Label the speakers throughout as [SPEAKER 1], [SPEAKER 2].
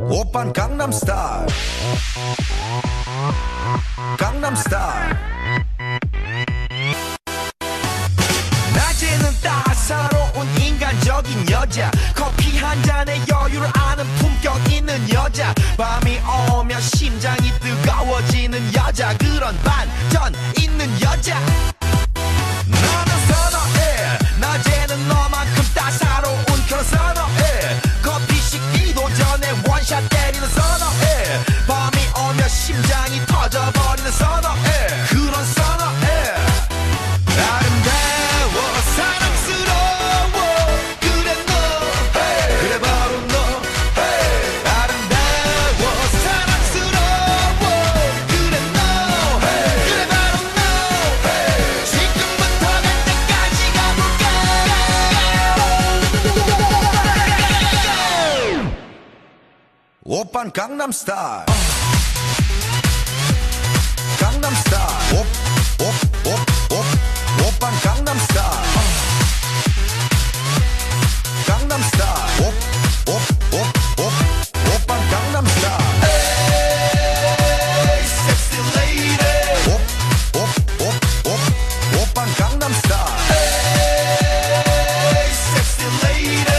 [SPEAKER 1] 오빤 강남스타일 강남스타일 낮에는 따사로운 인간적인 여자 커피 한 잔에 여유를 아는 품격 있는 여자 밤이 오면 심장이 뜨거워지는 여자 그런 반전 있는 여자 나는 선어해 낮에는 너만큼 따사로운 그런 선어해 커피 식기도 전에 원샷 때리는 선어해 밤이 오면 심장이 터져버리는 선어해 그런 선어해 아름다워 사랑스러워 그래 너 hey. 그래 바로 너 hey. 아름다워 사랑스러워 그래 너 hey. 그래 바로 너 hey. 지금부터 갈 때까지 가볼까 오빤 강남스타일 강남스타일 오빤 강남스타일 강남스타일 오빤 강남스타일 에이 섹시 레이디 오빤 강남스타일 에이 섹시 레이디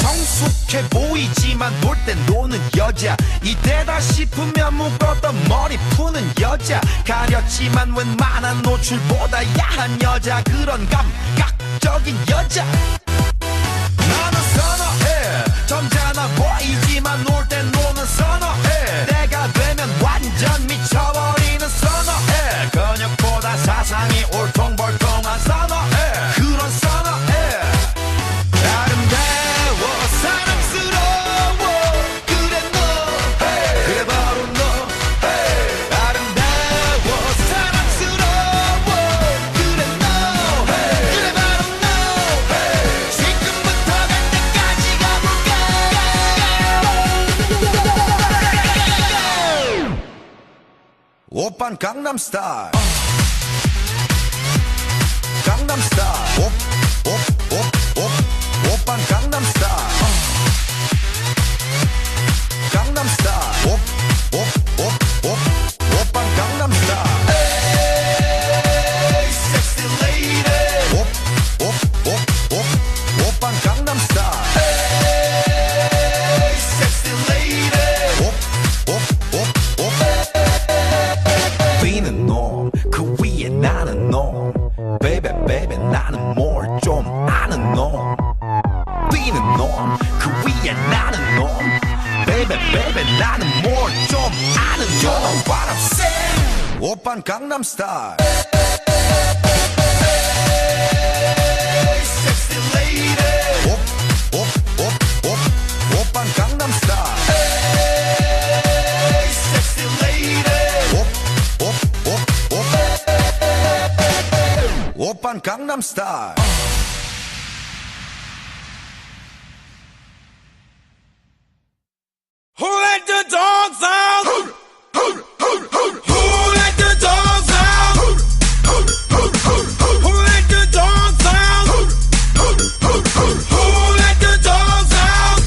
[SPEAKER 1] 성숙해 보이지만 놀 땐 노는 여자 이때다 싶으면 묶었던 머리 푸는 여자 가렸지만 웬만한 노출보다 야한 여자 그런 감각적인 여자 나는 선어해 점잖아 보이지만 놀 땐 노는 선어해 때가 되면 완전 미쳐버리는 선어해 근육보다 사상이 울퉁불퉁한 선어해 그런 선어해 아름다워 사랑스러워 그래 너 hey. 그래 바로 너 hey. 아름다워 사랑스러워 그래 너 hey. 그래 바로 너 hey. 지금부터 갈 때까지 가볼까 오빤 강남스타일 강남스타일 오빤 강남스타일 강남스타일 오빤 강남스타일 에이 섹시 레이디 오빤 강남스타일 에이 섹시 레이디 비는 놈 그 위에 나는 놈 베이베 베이베 나는 뭘 좀 아는 놈 비는 놈 그 위에 나는 놈 베이베 베이베 나는 뭘 좀 아는 놈 You know what I'm saying 오빤 강남스타일 에이 섹시 레이디 오빤 강남스타일 에이 섹시 레이디 오빤 강남스타일 Who let the dogs out? Who let the dogs out? Who let the dogs out? Who let the dogs out?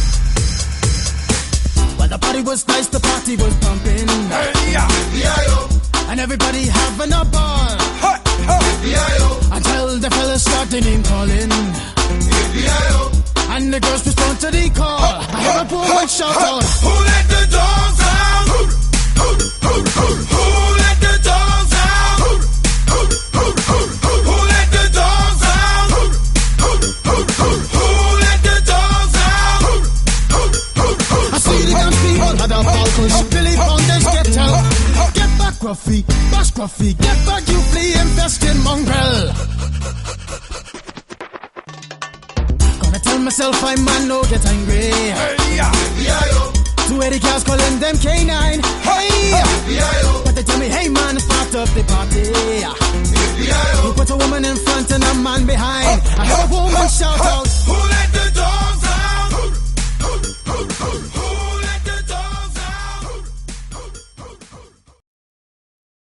[SPEAKER 2] Well, the party was nice, the party was pumping.
[SPEAKER 1] Hey, yeah.
[SPEAKER 2] And everybody having a ball. Until the fellas started name calling. And the girls respond to the call. I hear a woman shout out,
[SPEAKER 1] Who let the dogs out? Who let the dogs out? Who let the dogs out? Who let the dogs out?
[SPEAKER 2] I see the dance people had a ball push. Billy Fountains get out. Get back, Gruffy, bash Gruffy. Get back, you flea infested mongrel. Gonna tell myself I man no get angry.
[SPEAKER 1] Hey, yeah.
[SPEAKER 2] 280 cows calling them K9. Hey, but they tell me, hey man, start up the party. You put a woman in front and a man behind. I heard a woman shout out,
[SPEAKER 1] Who